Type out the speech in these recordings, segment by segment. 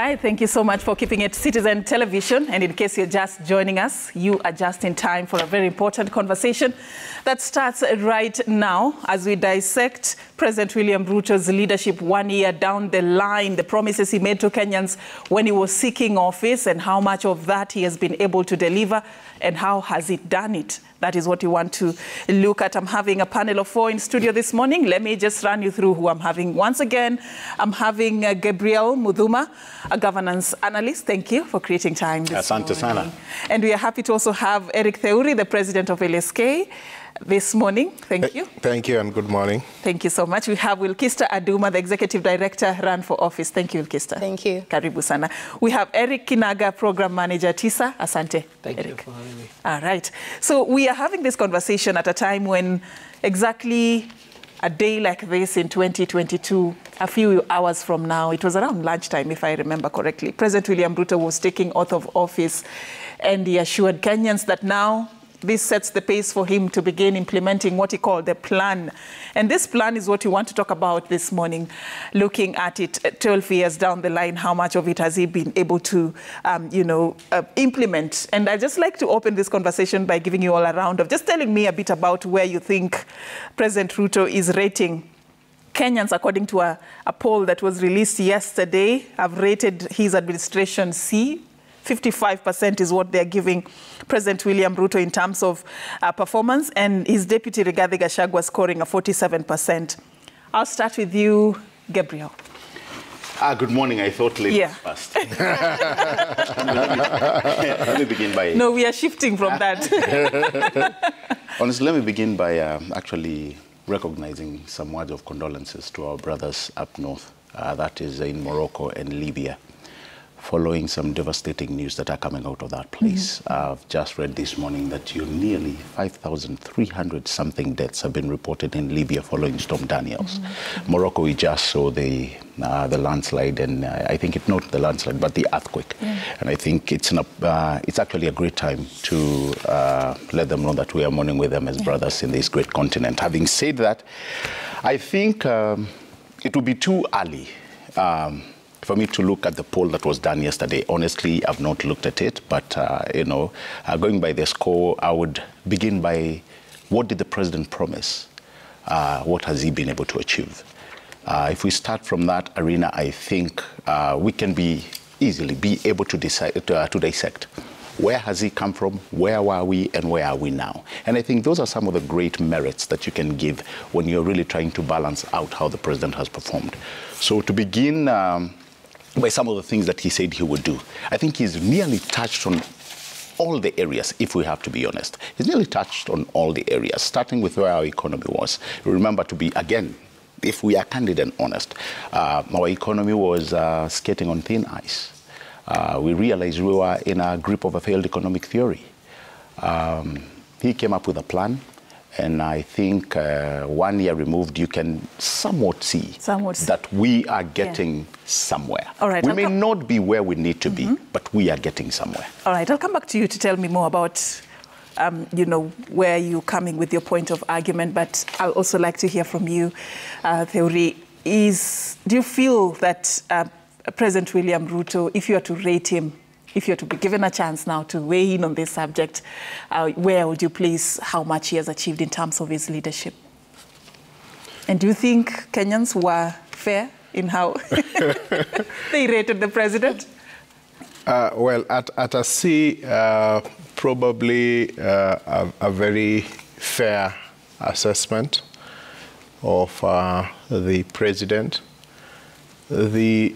right, thank you so much for keeping it Citizen Television. And in case you're just joining us, you are just in time for a very important conversation that starts right now as we dissect President William Ruto's leadership 1 year down the line, the promises he made to Kenyans when he was seeking office, and how much of that he has been able to deliver, and how has he done it. That is what we want to look at. I'm having a panel of 4 in studio this morning. Let me just run you through who I'm having. Once again, I'm having Gabriel Mudhuma, a governance analyst. Thank you for creating time this morning. Asante sana. And we are happy to also have Eric Theuri, the president of LSK, this morning. Thank you. Thank you and good morning. Thank you so much. We have Wilkista Aduma, the executive director, run for office. Thank you, Wilkista. Thank you. Karibu sana. We have Eric Kinaga, program manager, TISA. Asante. Thank Eric. you for having me. All right. So we are having this conversation at a time when exactly a day like this in 2022, a few hours from now, it was around lunchtime, if I remember correctly, President William Ruto was taking oath of office, and he assured Kenyans that now this sets the pace for him to begin implementing what he called the plan. And this plan is what we want to talk about this morning, looking at it 12 years down the line. How much of it has he been able to, implement? And I'd just like to open this conversation by giving you all a round of just telling me a bit about where you think President Ruto is rating Kenyans. According to a poll that was released yesterday, have rated his administration C. 55% is what they're giving President William Ruto in terms of performance, and his deputy Rigathi Gachagua scoring a 47%. I'll start with you, Gabriel. Good morning. I thought ladies first. Let me begin by... No, we are shifting from that. Honestly, let me begin by actually recognizing some words of condolences to our brothers up north, that is in Morocco and Libya, following some devastating news that are coming out of that place. I've just read this morning that nearly 5,300 something deaths have been reported in Libya following Storm Daniels. Morocco, we just saw the landslide, and I think it's not the landslide, but the earthquake. And I think it's actually a great time to let them know that we are mourning with them as brothers in this great continent. Having said that, I think it would be too early for me to look at the poll that was done yesterday. Honestly, I've not looked at it, but, going by the score, I would begin by what did the president promise? What has he been able to achieve? If we start from that arena, I think we can easily be able to dissect where has he come from, where were we, and where are we now? And I think those are some of the great merits that you can give when you're really trying to balance out how the president has performed. So to begin by some of the things that he said he would do, I think he's nearly touched on all the areas, if we have to be honest. He's nearly touched on all the areas, starting with where our economy was. Remember, to be, again, if we are candid and honest, our economy was skating on thin ice. We realized we were in a grip of a failed economic theory. He came up with a plan, and I think 1 year removed, you can somewhat see that we are getting somewhere. All right, we may not be where we need to be, but we are getting somewhere. All right, I'll come back to you to tell me more about where you're coming with your point of argument, but I'd also like to hear from you, Theuri. Do you feel that President William Ruto, if you are to rate him, if you are to be given a chance now to weigh in on this subject, where would you place how much he has achieved in terms of his leadership? And do you think Kenyans were fair in how they rated the president? Well, at a C, probably a very fair assessment of the president. The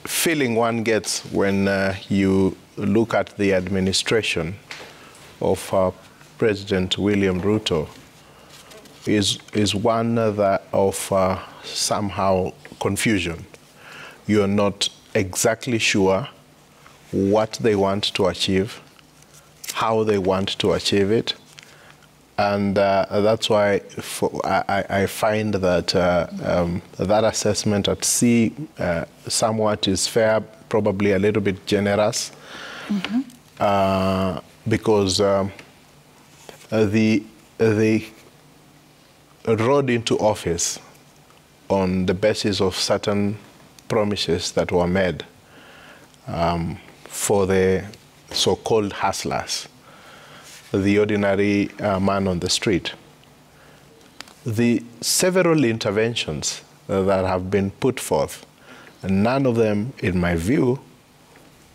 feeling one gets when you look at the administration of President William Ruto is one of somehow confusion. You're not exactly sure what they want to achieve, how they want to achieve it. And that's why I find that that assessment at C somewhat is fair, probably a little bit generous, because the road into office on the basis of certain promises that were made for the so-called hustlers, the ordinary man on the street. The several interventions that have been put forth, none of them, in my view,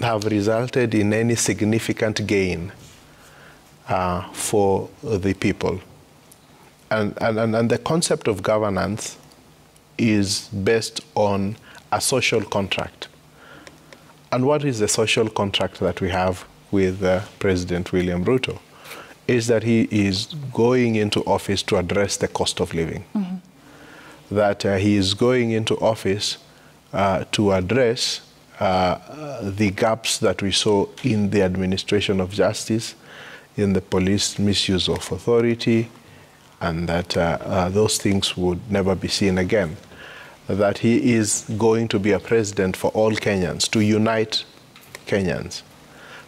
have resulted in any significant gain for the people. And the concept of governance is based on a social contract. And what is the social contract that we have with President William Ruto? Is that he is going into office to address the cost of living. That he is going into office to address the gaps that we saw in the administration of justice, in the police misuse of authority, and that those things would never be seen again. That he is going to be a president for all Kenyans, to unite Kenyans.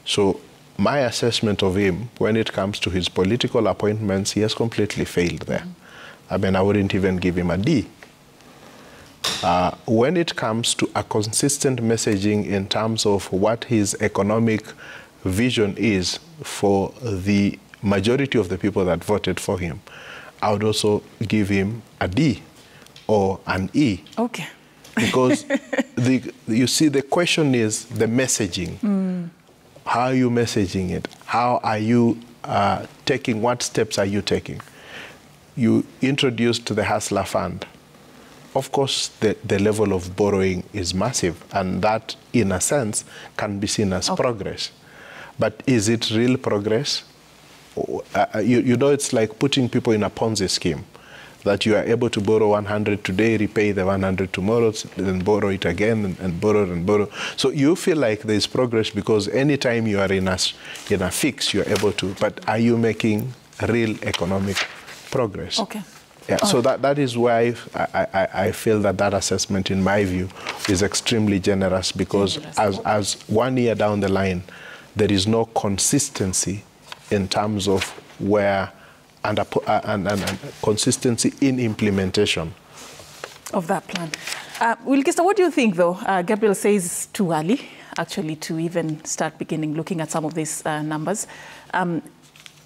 So my assessment of him, when it comes to his political appointments, he has completely failed there. I mean, I wouldn't even give him a D. When it comes to a consistent messaging in terms of what his economic vision is for the majority of the people that voted for him, I would also give him a D or an E. Okay. Because you see, the question is the messaging. How are you messaging it? How are you taking, what steps are you taking? You introduced the Hustler Fund. Of course, the level of borrowing is massive, and that, in a sense, can be seen as progress. But is it real progress? You know, it's like putting people in a Ponzi scheme, that you are able to borrow 100 today, repay the 100 tomorrow, then borrow it again, and borrow and borrow. So you feel like there's progress because anytime you are in a fix, you're able to. But are you making real economic progress? Okay. Yeah, so that is why I feel that assessment, in my view, is extremely generous, because as 1 year down the line, there is no consistency in terms of where, and consistency in implementation of that plan. Wilkista, what do you think, though? Gabriel says it's too early, actually, to even start looking at some of these numbers.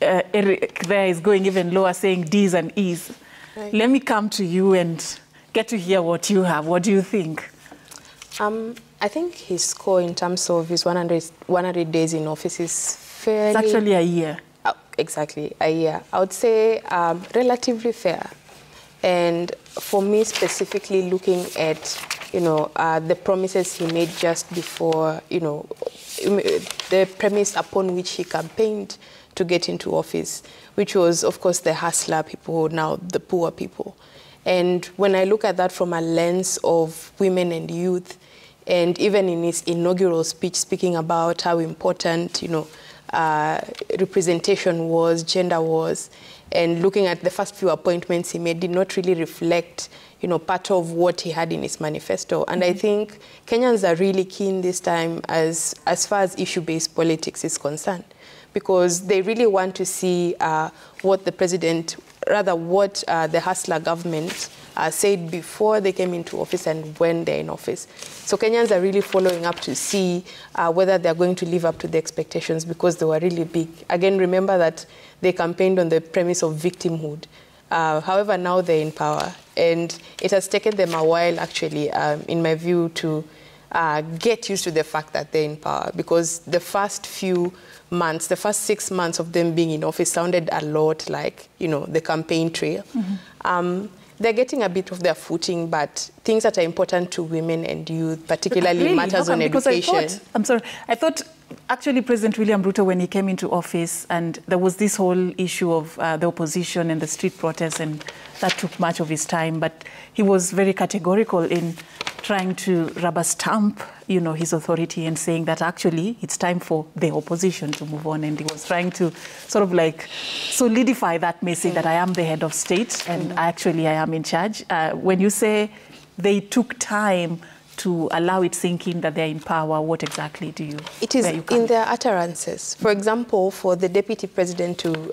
Eric there is going even lower, saying D's and E's. Right. Let me come to you and get to hear what you have. What do you think? I think his score in terms of his 100 days in office is fairly... It's actually a year. Exactly, a year. I would say relatively fair. And for me, specifically looking at, the promises he made just before, the premise upon which he campaigned to get into office, which was, of course, the hustler people, now the poor people. And when I look at that from a lens of women and youth, and even in his inaugural speech speaking about how important, representation was, gender was, and looking at the first few appointments he made did not really reflect, part of what he had in his manifesto. And I think Kenyans are really keen this time as far as issue-based politics is concerned, because they really want to see what the president, rather what the hustler government said before they came into office and when they're in office. So Kenyans are really following up to see whether they're going to live up to the expectations, because they were really big. Again, remember that they campaigned on the premise of victimhood. However, now they're in power, and it has taken them a while, actually, in my view, to get used to the fact that they're in power, because the first few months, the first 6 months of them being in office sounded a lot like, the campaign trail. They're getting a bit of their footing, but things that are important to women and youth, particularly really? Matters on education. I thought actually President William Ruto, when he came into office, and there was this whole issue of the opposition and the street protests, and that took much of his time, but he was very categorical in trying to rubber stamp, his authority, and saying that actually it's time for the opposition to move on. And he was trying to sort of like solidify that message that I am the head of state and actually I am in charge. When you say they took time to allow it sink in that they're in power, what exactly do you... It is in their utterances. For example, for the deputy president to,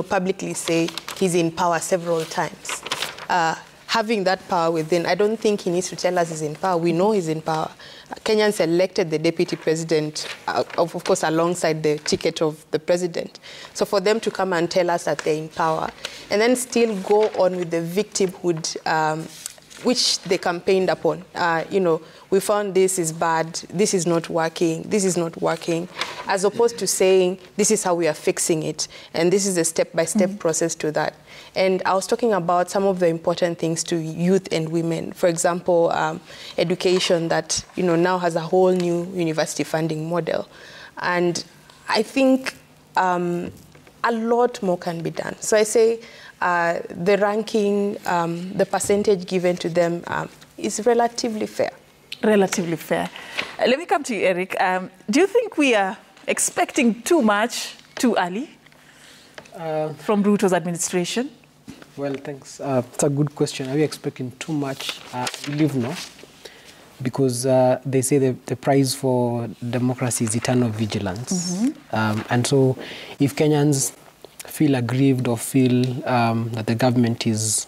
publicly say he's in power several times. having that power within, I don't think he needs to tell us he's in power. We know he's in power. Kenyans elected the deputy president, of course, alongside the ticket of the president. So for them to come and tell us that they're in power and then still go on with the victimhood, which they campaigned upon. You know, we found this is bad, this is not working, this is not working, as opposed to saying, this is how we are fixing it, and this is a step-by-step process to that. And I was talking about some of the important things to youth and women. For example, education that, you know, now has a whole new university funding model. And I think a lot more can be done. So I say the ranking, the percentage given to them is relatively fair. Relatively fair. Let me come to you, Eric. Do you think we are expecting too much too early from Ruto's administration? Well, thanks. It's a good question. Are we expecting too much? I believe no, because they say the prize for democracy is eternal vigilance. And so if Kenyans feel aggrieved or feel that the government is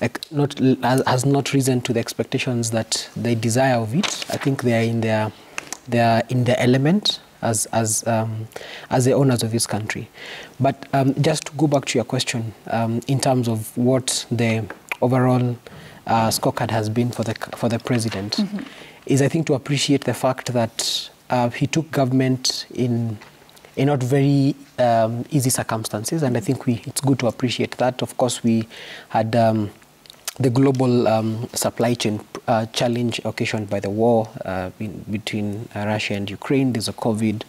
has not risen to the expectations that they desire of it, I think they are in their element as the owners of this country. But just to go back to your question, in terms of what the overall scorecard has been for the president, is I think to appreciate the fact that he took government in not very easy circumstances, and I think it's good to appreciate that. Of course, we had the global supply chain challenge occasioned by the war between Russia and Ukraine. There's a COVID.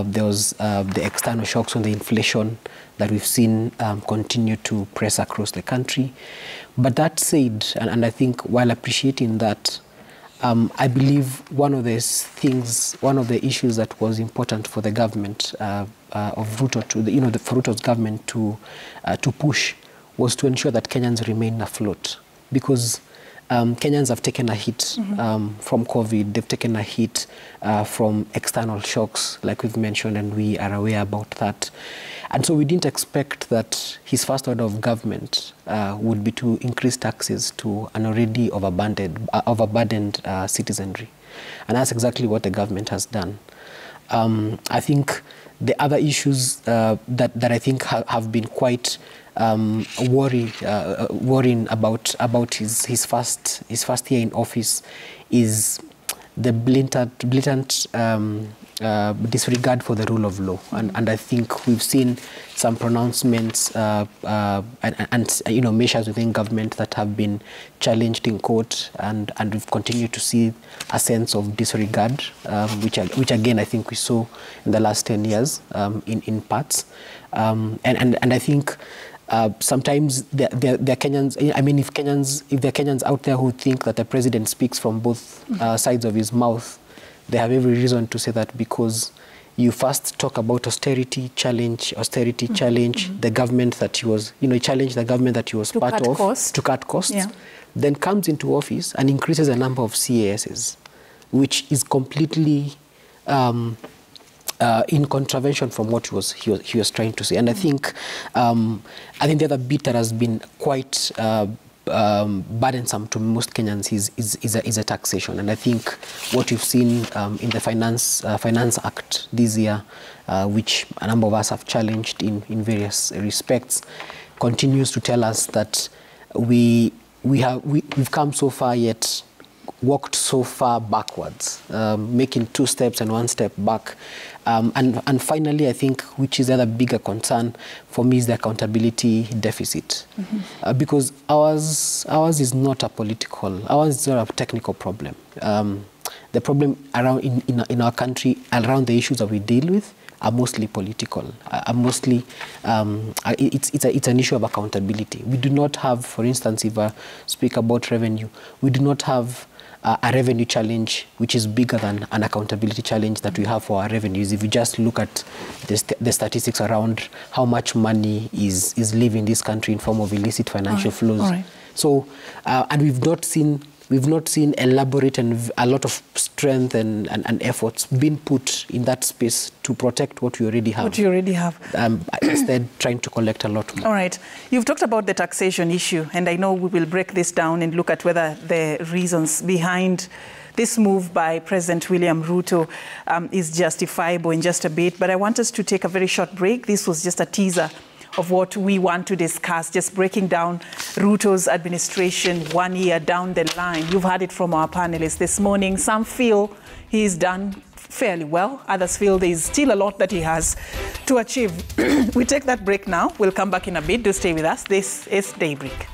There was the external shocks on the inflation that we've seen continue to press across the country. But that said, and I think while appreciating that, I believe one of the issues that was important for the government of Ruto, for Ruto's government to push, was to ensure that Kenyans remain afloat, because Kenyans have taken a hit from COVID. They've taken a hit from external shocks, like we've mentioned, and we are aware about that. And so we didn't expect that his first order of government would be to increase taxes to an already overburdened citizenry. And that's exactly what the government has done. I think the other issues that I think have been quite worrying about his first year in office is the blatant disregard for the rule of law, and I think we've seen some pronouncements and measures within government that have been challenged in court, and we've continued to see a sense of disregard, which again I think we saw in the last 10 years in parts, and I think. Sometimes there are Kenyans. I mean, if there are Kenyans out there who think that the president speaks from both sides of his mouth, they have every reason to say that, because you first talk about austerity challenge the government that he was, he challenged the government that he was part of to cut costs, then comes into office and increases the number of CASs, which is completely in contravention from what he was trying to say. And I think the other bit that has been quite burdensome to most Kenyans is a taxation. And I think what you've seen in the Finance Act this year, which a number of us have challenged in various respects, continues to tell us that we've come so far yet walked so far backwards, making 2 steps and 1 step back. And finally, I think, which is the other bigger concern for me, is the accountability deficit. Because ours is not a technical problem. The problem around in our country, around the issues that we deal with, are mostly political. It's an issue of accountability. We do not have, for instance, if I speak about revenue, we do not have a revenue challenge which is bigger than an accountability challenge that we have for our revenues. If you just look at the statistics around how much money is leaving this country in form of illicit financial flows. So, and we've not seen elaborate and a lot of strength and efforts being put in that space to protect what we already have. Instead, trying to collect a lot more. All right. You've talked about the taxation issue, and I know we will break this down and look at whether the reasons behind this move by President William Ruto is justifiable in just a bit. But I want us to take a very short break. This was just a teaser of what we want to discuss, just breaking down Ruto's administration 1 year down the line. You've heard it from our panelists this morning. Some feel he's done fairly well. Others feel there's still a lot that he has to achieve. We take that break now. We'll come back in a bit. Do stay with us. This is Daybreak.